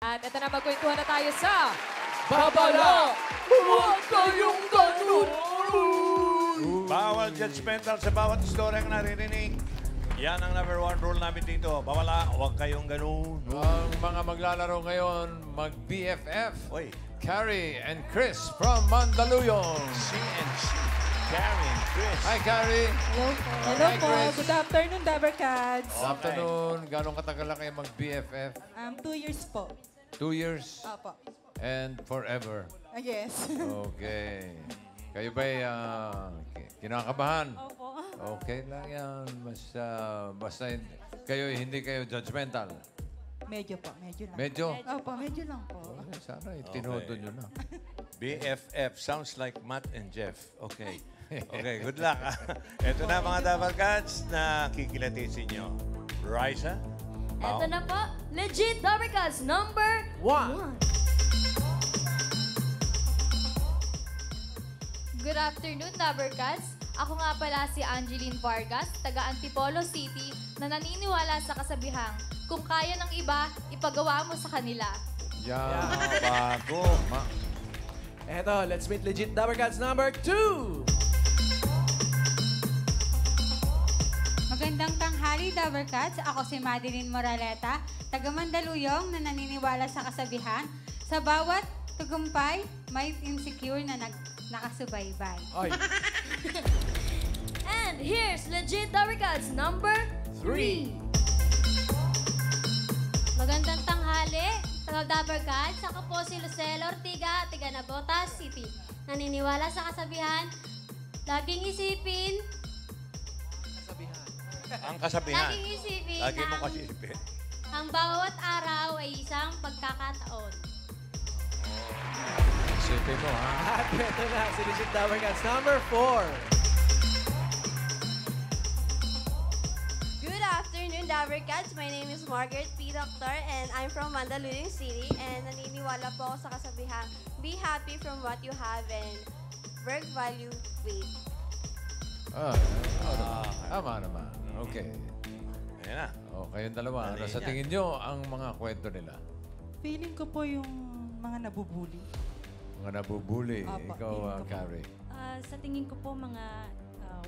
At ito na, magkwentuhan na tayo sa Babala! Huwag kayong ganun! Bawal judgmental sa bawat istoryang naririnig. Yan ang number 1 rule namin dito. Babala, huwag kayong ganun. Ang mga maglalaro ngayon, mag-BFF. Oy, Carrie and Chris from Mandaluyong. C&C. Karen, Chris. Hi, Carrie. Hello po. Hello po. Good afternoon, Dabarkads. Good afternoon. Gano'ng katagal na kayo mag-BFF? 2 years po. 2 years? Opo. And forever? Yes. Okay. Kayo ba'y kinakabahan? Opo. Okay lang yan. Basta hindi kayo judgmental. Medyo po, medyo lang. Medyo? Opo, medyo lang po. Sana itinodo nyo na. BFF. Sounds like Matt and Jeff. Okay. Okay, good luck. Ito na mga Dabarkads na kikilatisin nyo. Raisa? Eto na po, legit Dabarkads number 1. Good afternoon, Dabarkads. Ako nga pala si Angeline Vargas, taga Antipolo City, na naniniwala sa kasabihang, kung kaya ng iba, ipagawa mo sa kanila. Yan. Bago. Eto, let's meet legit Dabarkads number 2. Magandang tanghali, Dabarkads. Ako si Madeline Moraleta, taga Mandaluyong na naniniwala sa kasabihan, sa bawat tagumpay, may insecure na nakasubaybay. Ay. And here's legit Dabarkads number 3. Magandang tanghali, taga Dabarkads. Ako po si Lucelo Ortiga, taga Navotas City. Naniniwala sa kasabihan, laging isipin, Ang kasabihan. laging isipin Lagi mo kasi isipin. ang bawat araw ay isang pagkakataon. Isipin mo, ha? At eto na, si legit Dabarkads number 4. Good afternoon, Dabarkads. My name is Margaret P. Doctor and I'm from Mandaluyong City and naniniwala po ako sa kasabihang, be happy from what you have and work value faith. Tama naman. Okay. Ayan na. O, kayong dalawa. Ano sa tingin nyo ang mga kwento nila? Feeling ko po yung mga nabubuli. Mga nabubuli. Opo, Ikaw, feeling ko po. Carrie. Sa tingin ko po, mga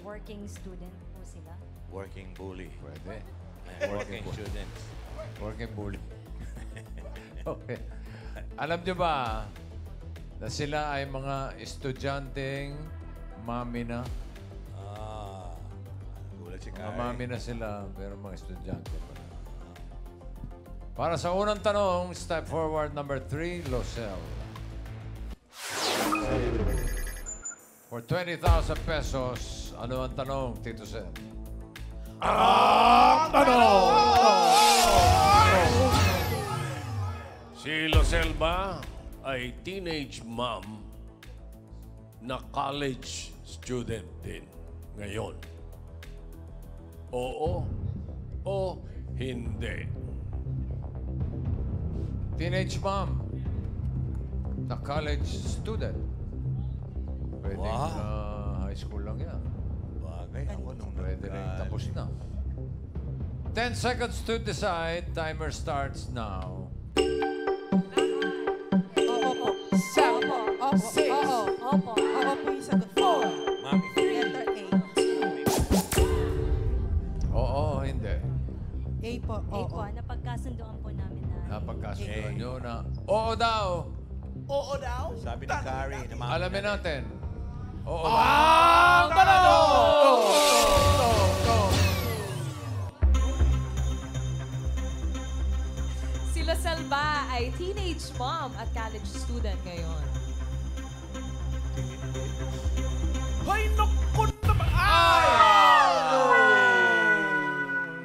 working student po sila. Working bully. Pwede. Ayan, working students. Working bully. Okay. Alam nyo ba na sila ay mga estudyanteng mami na? Gulat si Mga Karen. mami na sila, pero mga estudyante pa. Para sa unang tanong, step forward number 3, Losel. For 20,000 pesos, ano ang tanong, Tito Sen? Si Loselba ay teenage mom na college student din ngayon. Oo o hindi. Teenage mom na college student. Pwede high school lang yan. Bagay ako nung Pwede rin tapos na. 10 seconds to decide. Timer starts now. Opo po. Opo. Opo. Oo. Opo. Oo po yung sagot ko. Mami. Letter A. Oo, hindi. A po. Eh Oo. po, napagkasunduan po namin na. Napagkasunduan nyo na, oo daw. Oo daw? Sabi ni Carrie na mami. Alamin natin. Oo. Ang Si Lasalba ay teenage mom at college student ngayon. Ay, naku naman!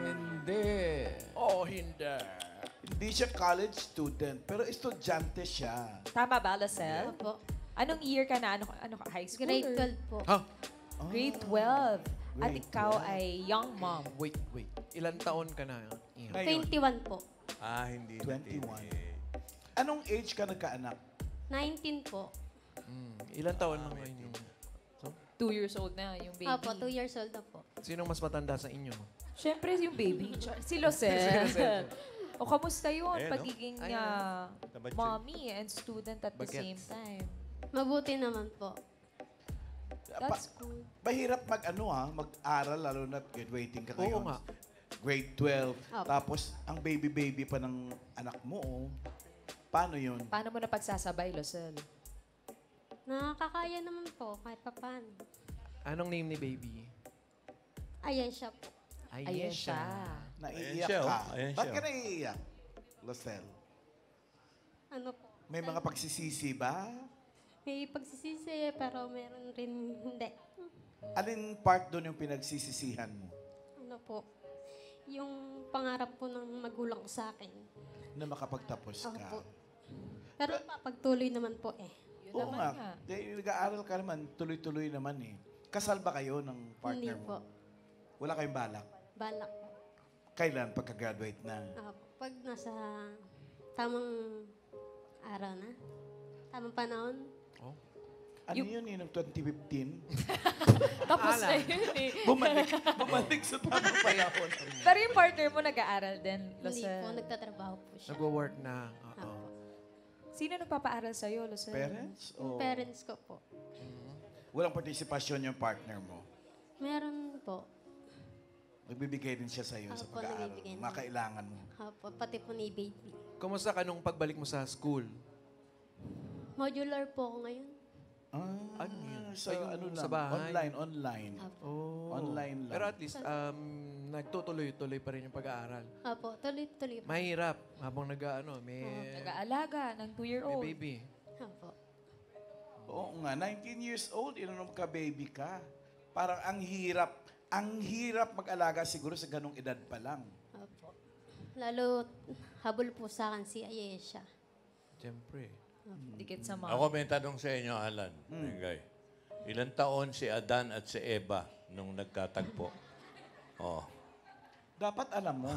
Hindi. Oh, hindi. Hindi siya college student, pero estudyante siya. Tama ba, Lasel? Opo. Anong year ka na? Ano ka? High school? Grade or- 12 po. Grade 12. At Grade ikaw ay young mom. Wait. Ilan taon ka na? 21 po. Hindi. 21. Anong age ka nagkaanak? 19 po. Ilan taon na ngayon yung... 2 years old na yung baby. Opo, 2 years old na po. Sinong mas matanda sa inyo? Siyempre yung baby. Si Losel. O kamusta yun, Ayan, no? pagiging Tabachoy. mommy and student at the Bagets. same time? Mabuti naman po. That's good. Mahirap mag-aral, lalo na graduating ka ngayon. Oo nga. Grade 12. Opo. Tapos, ang baby-baby pa ng anak mo, oh. Paano yun? Paano mo na pagsasabay, Losel? Nakakaya naman po, kahit papaano. Anong name ni baby? Ayan siya po. Ayan siya. Naiiyak siya, oh. ka. Ayan Ba't siya, ka oh. naiiyak, Losel? Ano po? May mga pagsisisi ba? May pagsisisi, pero meron rin hindi. Alin part doon yung pinagsisisihan mo? Ano po? Yung pangarap po ng magulang ko sa akin. Na makapagtapos ka? Opo. Pero papagtuloy naman po eh. Yun Oo naman nga. nga. Dahil nag-aaral ka naman, tuloy-tuloy naman eh. Kasal ba kayo ng partner Hindi mo? po. Wala kayong balak? Balak po. Kailan? Pagka-graduate na? Pag nasa tamang araw na, tamang panahon, Ano yun eh, noong 2015? Tapos na yun eh. Bumalik sa tamang panahon. Pero yung partner mo nag-aaral din, hindi po, Losel. nagtatrabaho po siya. Nagwo-work na. Oo. Opo. Sino nagpapaaral sa'yo, Losel? Parents? O Yung parents ko po. walang participation yung partner mo? Meron po. Nagbibigay din siya sa'yo sa Opo, pag-aaral. nagbibigay Mga naman. kailangan mo. Opo, pati po ni baby. Kumusta ka nung pagbalik mo sa school? Modular po ako ngayon. Ano yun? Sa, Yung ano sa lang, bahay? online. Opo. Oh. Online lang. Pero at least, nagtutuloy-tuloy pa rin yung pag-aaral. Opo, tuloy-tuloy po. Mahirap habang may Nag-aalaga ng 2-year-old. baby. Opo. Oo nga, 19 years old, inunom ka, baby ka. Parang ang hirap mag-alaga siguro sa ganong edad pa lang. Opo. Lalo, habol po sa akin si Ayesha. Siyempre. Dikit sa mom. Ako may tanong sa inyo, Alan. Mingay. Ilan taon si Adan at si Eva nung nagkatagpo? Oh. Dapat alam mo.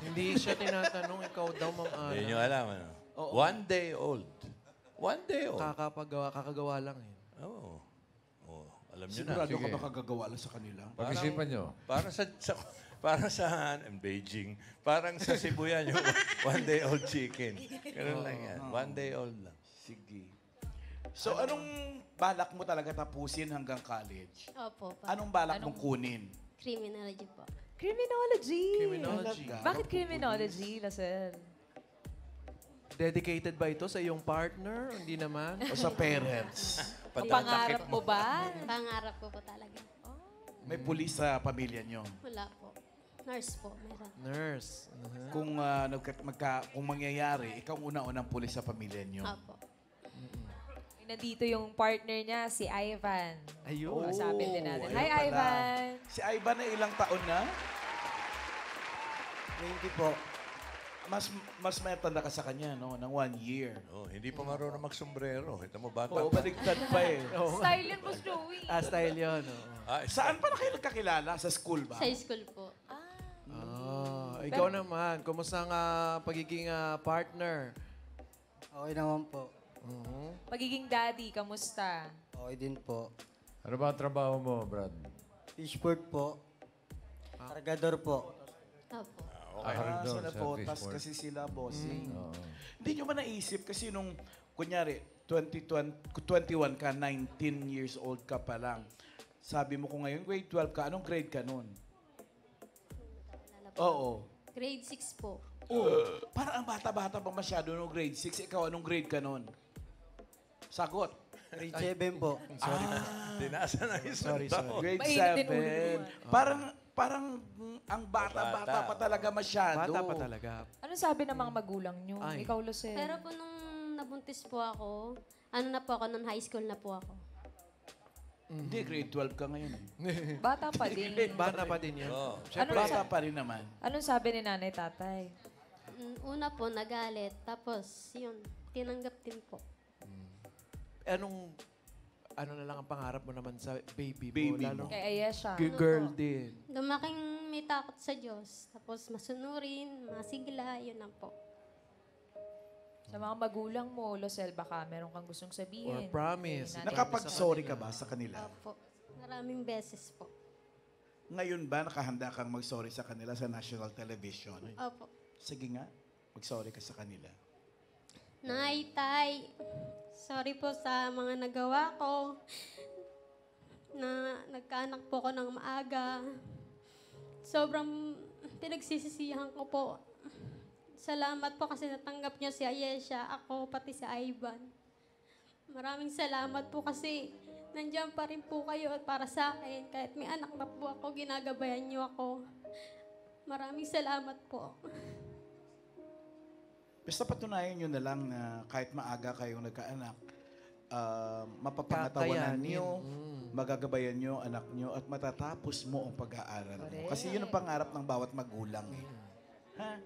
Hindi siya tinatanong, ikaw daw, Ma'am Ana. Hindi nyo alam, ano? 1 day old. 1 day old. Kakagawa lang eh. Oo. Oh. Alam nyo na. Sigurado ka Sige. ba kagagawa lang sa kanila? Pag-isipan nyo. Parang sa Beijing, parang sa Cebu yan, yung 1 day old chicken. Ganun lang yan. 1 day old lang. Sige. So, anong balak mo talaga tapusin hanggang college? Opo. Anong balak mong kunin? Criminology po. Criminology. Criminology. Talaga? Bakit criminology, Losel? Dedicated ba ito sa iyong partner? Hindi naman. O sa parents? Pangarap mo ba? Pangarap ko po talaga. May pulis sa pamilya nyo. Wala po. Nurse po, meron. Nurse. Kung, kung mangyayari, ikaw una-unang pulis sa pamilya nyo. Opo. Nandito yung partner niya, si Ivan. Ayun. Sabi din natin. ayun Hi, pala. Ivan! Si Ivan na ilang taon na? 20 po. Mas may tanda ka sa kanya, no? Ng 1 year. Oh, hindi pa marunong magsombrero. Ito mo, bata Oo, pa. baligtad pa eh. Style yun, Boss Joey. Style yun. Oo. Saan pa na kayo nagkakilala? Sa school ba? Sa school po. Ikaw naman, kumusta ang pagiging partner? Okay naman po. Pagiging daddy, kamusta? Okay din po. Ano ba ang trabaho mo, Brad? Fishport po. Cargador po. Opo. Doon, Sa sa napotas Fishport. kasi sila, bossing. Oo. Hindi nyo ba naisip kasi nung, kunyari, 21 ka, 19 years old ka pa lang. Sabi mo kung ngayon, grade 12 ka, anong grade ka nun? Oo. Grade 6 po. Parang ang bata-bata pa masyado nung grade 6. Ikaw, anong grade ka nun? Sagot. Grade 7 po. Tinasa na isang taon. Grade Mainit din ulo mo, 7. Parang ang bata-bata pa talaga masyado. Bata pa talaga. Ano sabi ng mga magulang nyo? Ay. Ikaw, Losel. Pero po nung nabuntis po ako, ano na po ako, nung high school na po ako. Hindi, grade 12 ka ngayon. Bata pa din. Bata pa din yan. Oh. Anong, Bata pa rin naman. anong sabi ni nanay, tatay? Una po, nagalit. Tapos, yun, tinanggap din po. Ano na lang ang pangarap mo naman sa baby mo? Baby Lalo, mo. Kay Ayesha. girl din. Lumaking may takot sa Diyos. Tapos masunurin, masigla, yun lang po. Sa mga magulang mo, Losel, baka meron kang gustong Or sabihin. promise. Nanay. Nakapag-sorry ka ba sa kanila? Opo. Maraming beses po. Ngayon ba nakahanda kang mag-sorry sa kanila sa national television? Opo. Sige nga. Mag-sorry ka sa kanila. Nay, Tay, sorry po sa mga nagawa ko. Na nagkaanak po ko ng maaga. Sobrang pinagsisisihan ko po. Salamat po kasi natanggap niyo si Ayesha, ako, pati si Ivan. Maraming salamat po kasi nandiyan pa rin po kayo para sa akin. Kahit may anak na po ako, ginagabayan niyo ako. Maraming salamat po. Basta patunayan nyo na lang na kahit maaga kayong nagkaanak, mapapangatawanan Kakayanin. nyo, magagabayan nyo anak nyo, at matatapos mo ang pag-aaral mo. Correct. Kasi yun ang pangarap ng bawat magulang. Eh. Ha?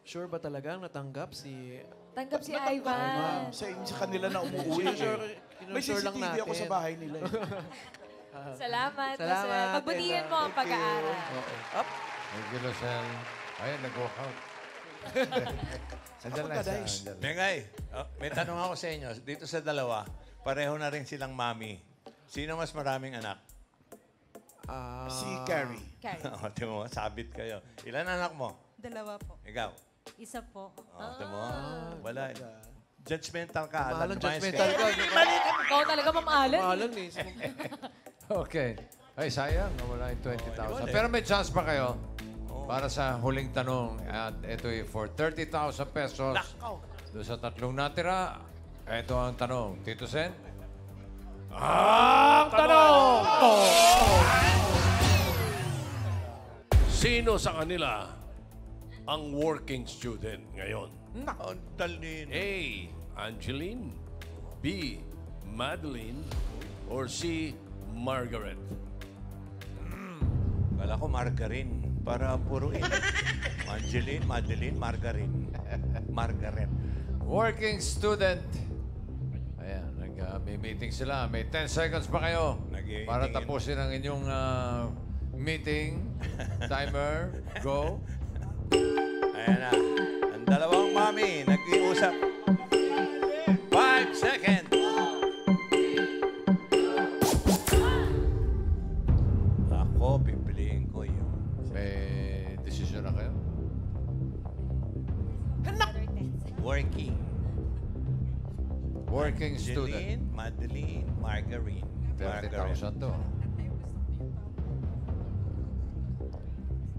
Sure ba talagang natanggap si... Tanggap si Natanggap Ivan. sa kanila na umuwi. Sinusure- May sinusure lang CCTV ako natin. sa bahay nila. Eh. Salamat. Salamat, Losel. Pagbutihin mo ang Thank you. pag-aaral. Oo. Up. Thank you, Lucel. Ayun, nag-walk out. Andyan lang siya. Andyan lang. Mengay, may tanong ako sa inyo. Dito sa dalawa, pareho na rin silang mami. Sino mas maraming anak? Si Carrie. O, timo, sabit kayo. Ilan anak mo? Dalawa po. Ikaw? Isa po. O, timo. Wala. Judgmental ka. Mahalang Lumayas judgmental ka. Ikaw talaga mamahalan. Mahalan eh. Okay. Ay, sayang. Nawala yung 20,000. Pero may chance pa kayo para sa huling tanong. At ito for 30,000 pesos. Doon sa tatlong natira, ito ang tanong. Tito Sen? Ang tanong! Sino sa kanila ang working student ngayon? Ang talino. A. Angeline, B. Madeline, or C. Margaret? Kala ko margarine. Para puruin. Angeline, Madeline, Margarine. Margaret. Working student. Ayan, may meeting sila. May 10 seconds pa kayo Nag-i-meeting para tapusin ang inyong meeting. Timer, go. Ayan na. Ang dalawang mami, nag-iusap. 5 seconds. Ako, pipiliin ko yung... May decision na kayo? Working. Working student. Angeline, Madeline, Margarine. 30,000 to.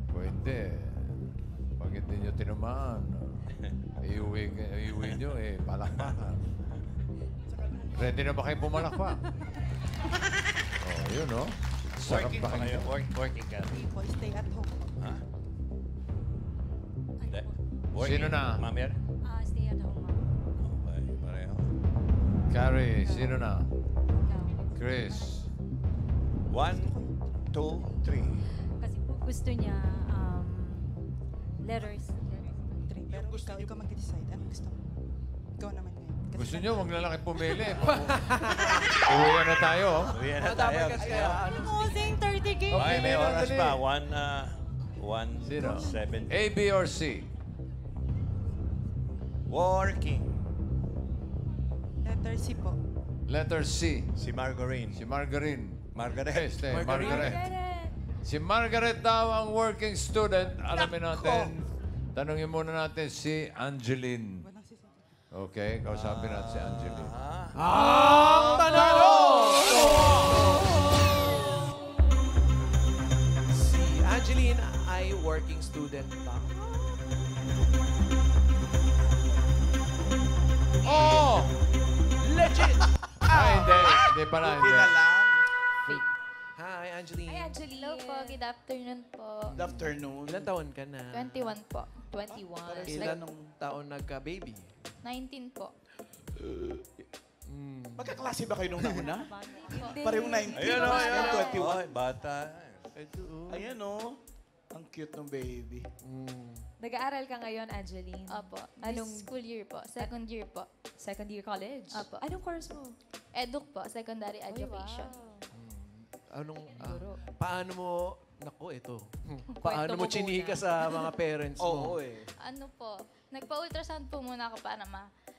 Pwede. Pag hindi nyo tinumaan, iuwi nyo, palakpakan. Ready na ba kayo pumalakpak? Yun, no? Sarap Working ba pa kayo? kayo? Working ka. People stay at home. Ha? Hindi. Sino na? Mami, Stay at home, ma'am. okay, pareho. Carrie, sino na? Chris. 1, 2, 3. Kasi po gusto niya letters. Pero ikaw mag-decide. Ano gusto mo? Ikaw naman ngayon. Kasi Gusto nyo, huwag na lang kayo pumili. Uwi na tayo. Uwi na tayo. Losing 30 games. Okay, may Dali, oras dali. pa. Sino? 1:07. A, B, or C? Working. Letter C po. Letter C. Si Margarine. Si Margarine. Margaret. Margaret. Si Margaret daw ang working student. Alamin natin. Tanungin muna natin si Angeline. Okay, kausapin natin si Angeline. Ang tanong! Si Angeline ay working student ba? Oh! Legit! Hindi. Hindi pala. Hindi. Hi, Angeline. Hi, Angeline. Hello po, good afternoon po. Good afternoon. Ilan taon ka na? 21 po. 21. Ilan taon nagka-baby? 19 po. Magkaklase ba kayo nung nauna? Hindi. Parehong 19. Ayan o, ayan o. 21. Oy, bata. Ayan o. Ang cute ng baby. Nag-aaral ka ngayon, Angeline? Opo. Anong- This school year po. Second year po. Second year college? Apo. Anong course mo? Eduk po. Secondary education. Anong, Guro. paano mo, naku, ito. Paano mo mo chinika muna. sa mga parents mo? Oo eh. Ano po, nagpa-ultrasound po muna ako para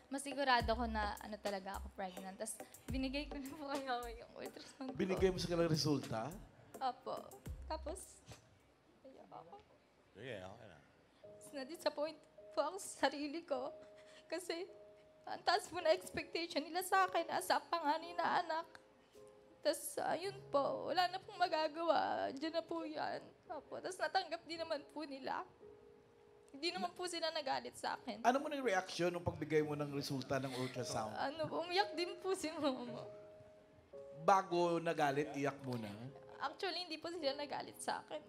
masigurado ko na ano talaga ako pregnant. Tapos binigay ko na po kayo yung ultrasound ko. Binigay mo sa kanilang resulta? Opo. Tapos, ayun ako. Sige, okay na. Tapos na-disappoint po ako sa sarili ko. Kasi ang taas po na expectation nila sa akin as a panganay na anak. Tapos, ayun po, wala na pong magagawa. Diyan na po yan. Tapos natanggap din naman po nila. Hindi naman po sila nagalit sa akin. Ano mo ng reaksyon nung pagbigay mo ng resulta ng ultrasound? Umiyak din po si mama. Bago nagalit, iyak muna. Actually, hindi po sila nagalit sa akin.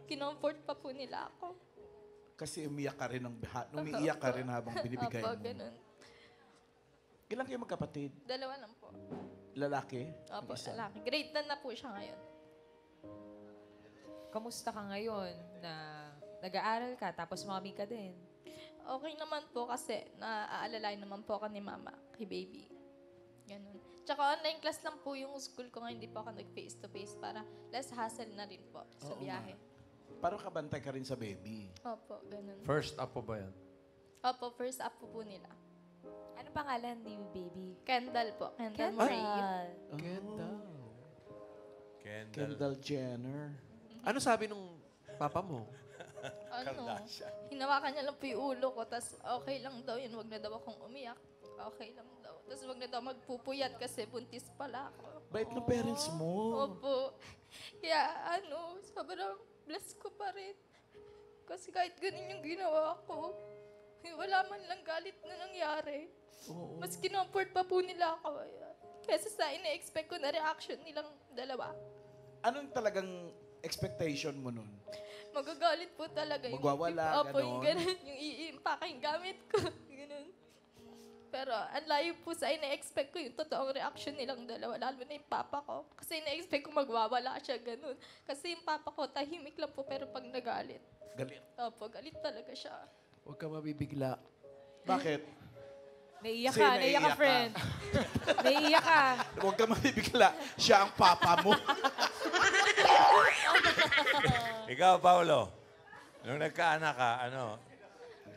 Kinomfort pa po nila ako. Kasi umiyak ka rin, umiiyak ka rin habang binibigay mo. Ganun. Ilan kayo magkapatid? 2 lang po. Lalaki? Opo, Isa? lalaki. Grade 10 na po siya ngayon. Kamusta ka ngayon na nag-aaral ka tapos mommy ka din? Okay naman po kasi naaalalain naman po ako ni mama kay baby. Ganun. Tsaka online class lang po yung school ko ngayon. Hindi po ako nag-face-to-face para less hassle na rin po sa biyahe. Parang kabantay ka rin sa baby. Opo, ganun. First up po ba yan? Opo, first up po nila. Ano pangalan ni baby? Kendall po. Kendall Kendall. Marie. Kendall Jenner. Ano sabi nung papa mo? Hinawakan niya lang po yung ulo ko, tapos okay lang daw yun, wag na daw akong umiyak. Okay lang daw. Tapos wag na daw magpupuyat kasi buntis pala ako. Bait ng parents mo. Opo. Kaya sobrang blessed ko pa rin. Kasi kahit ganun yung ginawa ko, wala man lang galit na nangyari. Mas kinomfort pa po nila ako. Kesa sa ina-expect ko na reaction nilang dalawa. Anong talagang expectation mo nun? Magagalit po talaga. Magwawala, Opo, yung ganun. Yung i-impake yung gamit ko. Ganun. Pero ang layo po sa ina-expect ko yung totoong reaction nilang dalawa. Lalo na yung papa ko. Kasi ina-expect ko magwawala siya, ganun. Kasi yung papa ko, tahimik lang po, pero pag nagalit. Galit. Opo, galit talaga siya. Huwag ka mabibigla. Bakit? Naiiyak Kasi ka, naiiyak ka, friend. Naiiyak ka. Huwag ka mabibigla. Siya ang papa mo. Ikaw, Paolo, nung nagkaanak ka,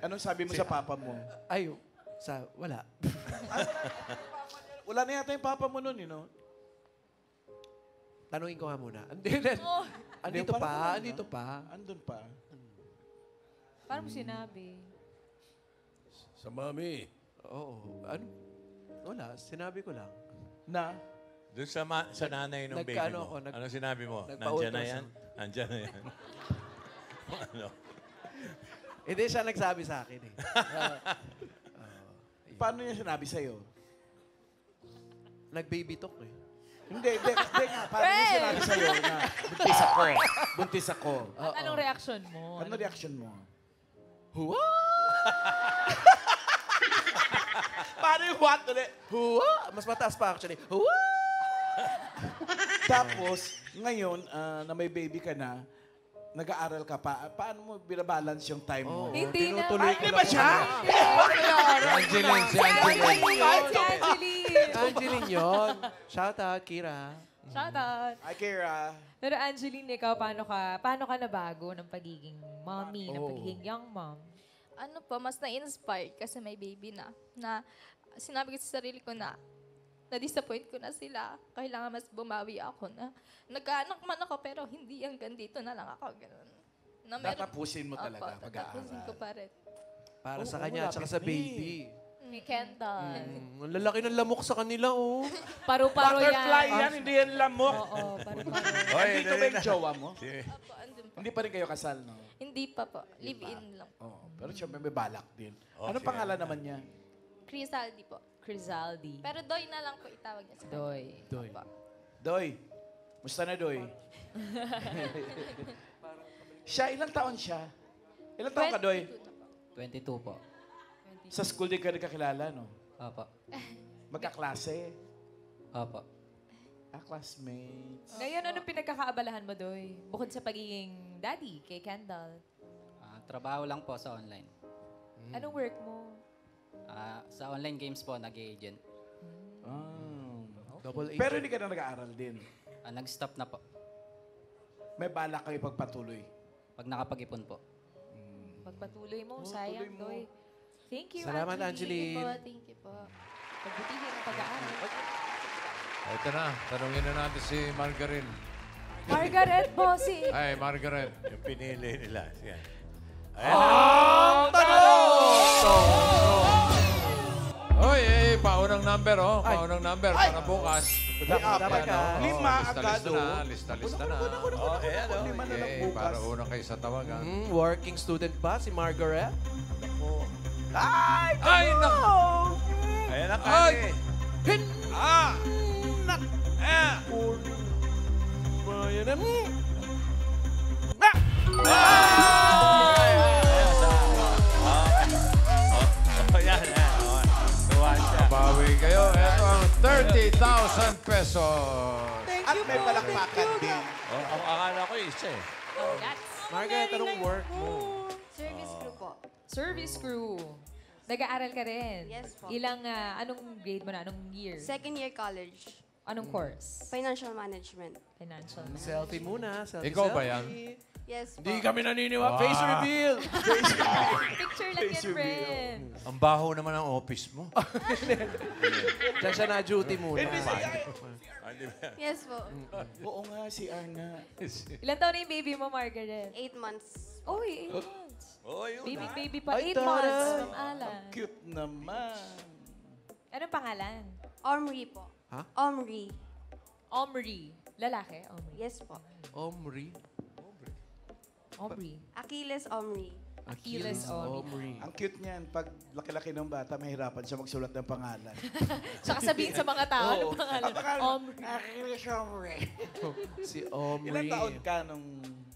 Anong sabi mo sa papa mo? Ay, wala. Wala na yata yung papa mo nun, Tanungin ko nga muna. Andito pa. Andun pa. Paano mo sinabi? Sa mami. Oo. Ano? Wala. Sinabi ko lang. Na? Doon sa nanay ng baby Nagkaano mo. ako, Ano sinabi mo? nagpa-ultrasound. Nandyan na yan? Nandyan na yan. Ano? Hindi siya nagsabi sa akin eh. Paano niya sinabi sa'yo? Nag-baby talk eh. Hindi nga. Paano niya sinabi sa'yo na buntis ako? At anong reaction mo? Anong reaction mo? Huwa! Paano yung what ulit? Huwa! Mas mataas pa actually. Huwa! Tapos, ngayon, na may baby ka na, nag-aaral ka pa, paano mo binabalance yung time mo? Hindi na. Tinutuloy ko Di ba siya? Angeline, si Angeline. Angeline yun. Shout out, Kira. Shout out. Hi, Kira. Pero Angeline, ikaw, paano ka nabago ng pagiging mommy, ng pagiging young mom? Mas na-inspired kasi may baby na sinabi ko sa sarili ko na-disappoint ko na sila. Kailangan mas bumawi ako na nagkaanak man ako pero hindi hanggang dito na lang ako. Ganun. Tatapusin mo talaga pag-aaral. Tatapusin ko pa rin. Para sa kanya at sa baby. Ni Kendall. Ang lalaki ng lamok sa kanila, oh. Paru-paro yan. Butterfly yan, hindi yan lamok. Oo, paru-paro. Andito ba yung jowa mo? Opo, andun po. Hindi pa rin kayo kasal, no? Hindi pa po. Live-in lang. Oo. Pero siyempre may balak din. Anong pangalan naman niya? Crisaldi po. Crisaldi. Pero Doy na lang po itawag niya sa kanya. Doy. Opo. Doy. Musta na, Doy? Siya, ilang taon siya? Ilang taon ka, Doy? 22 po. Sa school din ka nagkakilala, no? Opo. Magkaklase? Opo. Classmates. Ngayon, anong pinagkakaabalahan mo, Doy? Bukod sa pagiging daddy kay Kendall. Trabaho lang po sa online. Anong work mo? Sa online games po, nag-agent. Double Pero hindi ka na nag-aaral din. Nag-stop na po. May balak kayo pagpatuloy. Pag nakapag-ipon po. Pagpatuloy mo, sayang, tuloy mo. Doy. Thank you, Salamat, Angeline. Angeline. Thank you po. Pagbutihin ang pag-aaral. Ito na, tanungin na natin si Margaret. Margaret Bossy. Ay, Margaret. Yung pinili nila. Yan. Tanong! Oy, paunang number, oh. Paunang number para bukas. Dapat ka. Lima Lista agad, na, lista na. Oh, ayan, oh. Lima na lang Okay, bukas. para unang kayo sa tawagan. Working student ba si Margaret? Ay, naku! Ayan ang Ay! kani. Ah! Ah! Ayan na. Oh, yan. Oh, tuwa siya. Bawi kayo. Ito ang 30,000 pesos. At may palakpakan din. Oh, ang akala ko isa eh. Margaret, anong work mo? Service crew po. Service crew. Nag-aaral ka rin? Yes po. Anong grade mo na? Anong year? Second year college. Anong course? Financial management. Financial management. Selfie muna. Selfie, Ikaw ba selfie. yan? Yes po. Hindi kami naniniwala. Face reveal. Picture lang yan, friend. Ang baho naman ang office mo. Diyan siya na-duty muna. Yes po. Oo nga, si Arna. Ilan taon na yung baby mo, Margaret? 8 months. Uy, 8 months. Oh, yun. Baby pa, Ay, 8 months. taray. From Alan. Cute naman. Anong pangalan? Omri po. Ha? Omri. Omri. Lalaki? Omri. Yes po. Omri. Omri. Achilles Omri. Achilles Omri. Ang cute niyan. Pag laki-laki ng bata, mahirapan siya magsulat ng pangalan. Tsaka sabihin sa mga tao, anong pangalan? Ang pangalan, Omri. Achilles Omri. Si Omri. Ilang taon ka nung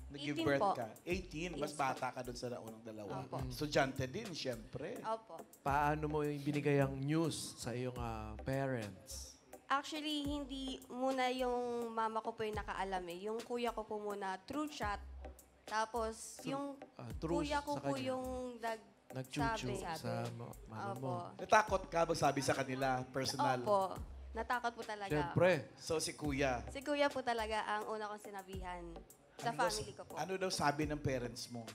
nag-give 18 birth po. ka? 18. Mas Yes po. bata ka dun sa naunang dalawa. Opo. Estudyante din, syempre. Opo. Paano mo yung binigay ang news sa iyong parents? Actually, hindi muna yung mama ko po yung nakaalam eh. Yung kuya ko po muna, through chat. Tapos, yung True kuya ko sa po kanya. yung Nag-chuchu sabi. sa mama mo. Opo. Natakot ka magsabi sa kanila, personal. Opo. Natakot po talaga. Siyempre. So si kuya, Si kuya po talaga ang una kong sinabihan sa Ano daw- family ko po. ano daw sabi ng parents mo?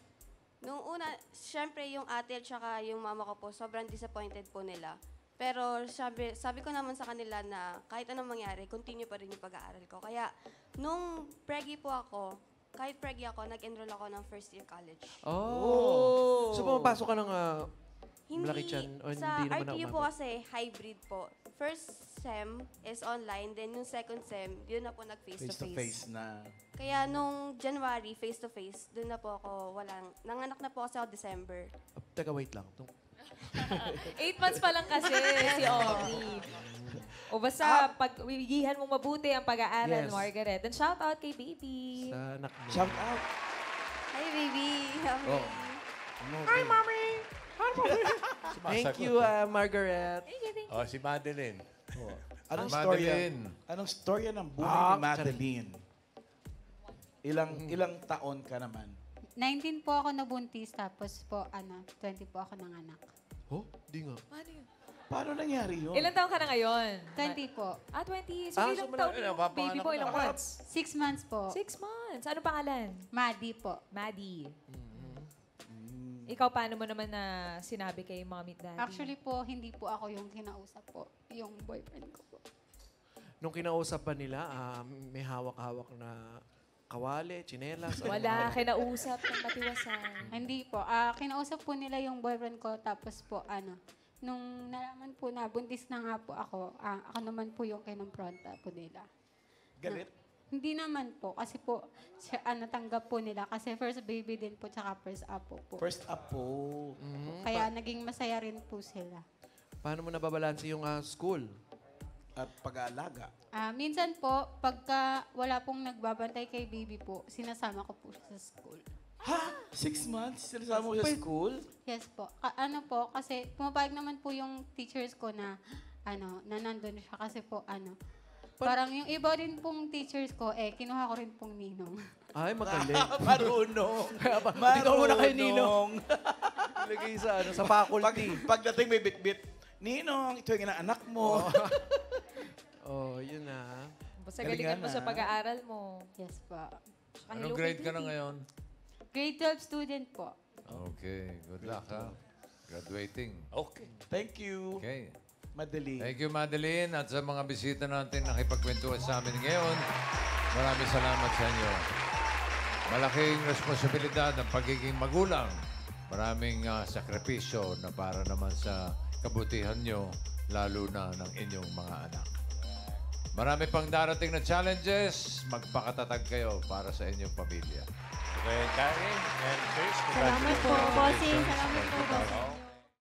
Nung una, syempre yung ate at saka yung mama ko po, sobrang disappointed po nila. Pero sabi ko naman sa kanila na kahit anong mangyari, continue pa rin yung pag-aaral ko. Kaya nung preggy po ako, kahit preggy ako, nag-enroll ako ng first year college. Oh. So, pumapasok ka ng malaki tiyan? O Sa hindi naman RTU na po kasi hybrid po. First sem is online, then yung second sem, yun na po nag-face-to-face. Face-to-face na. Kaya nung January, face-to-face, doon na po ako nanganak na po kasi ako December. Teka, wait lang. 8 months pa lang kasi si Omri. O basta, pagwigihan mo mabuti ang pag-aaral, Yes. Margaret. And shout out kay baby. Sa anak mo. Shout out. Hi, baby! Oh. Hi, mommy! Thank you, Margaret. Oh, si Madeline. Anong Madeline. storya? Anong storya ng buhay ni Madeline? Ilang taon ka naman? 19 po ako nabuntis, tapos po, 20 po ako ng anak. Oh, di nga. Paano nangyari yun? Ilan taon ka na ngayon? 20 po. 20. So, Ah, ilang so taon malaki. yung baby mo? Ilang months? 6 months po. 6 months. Ano pangalan? Maddie po. Maddie. Ikaw, paano mo naman na sinabi kay mommy at daddy? Actually po, hindi po ako yung kinausap po. Yung boyfriend ko po. Nung kinausap pa nila, may hawak-hawak na kawali, tsinelas. Wala, kinausap ng matiwasan. Hindi po. Kinausap po nila yung boyfriend ko, tapos po, nung nalaman po na buntis na nga po ako, ako naman po yung kinumpronta po nila. Galit? Hindi naman po, kasi po, natanggap po nila. Kasi first baby din po, tsaka first apo po. First up po. Kaya naging masaya rin po sila. Paano mo nababalansi yung school? At pag-aalaga. Minsan po, pagka wala pong nagbabantay kay baby po, sinasama ko po siya sa school. Ha? 6 months? Sinasama mo sa school? Yes po. Po, kasi pumapayag naman po yung teachers ko na, na nandun siya. Kasi po, parang yung iba rin pong teachers ko, kinuha ko rin pong ninong. Ay, magaling. Marunong. Dito muna kay Ninong. Ilagay sa faculty. Pagdating may bit-bit, Ninong, ito yung anak mo. Oh, yun na. Basta galingan mo sa pag-aaral mo. Yes po. Anong grade ka na ngayon? Grade 12 student po. Okay, good luck ha. Graduating. Okay. Thank you. Okay. Madali. Thank you, Madeline. At sa mga bisita natin nakipagkwentuhan sa amin ngayon, maraming salamat sa inyo. Malaking responsibilidad ang pagiging magulang. Maraming sakripisyo na para naman sa kabutihan nyo, lalo na ng inyong mga anak. Marami pang darating na challenges. Magpakatatag kayo para sa inyong pamilya. Okay, Karen and Chris, Salamat po, bossing. Salamat po, bossing.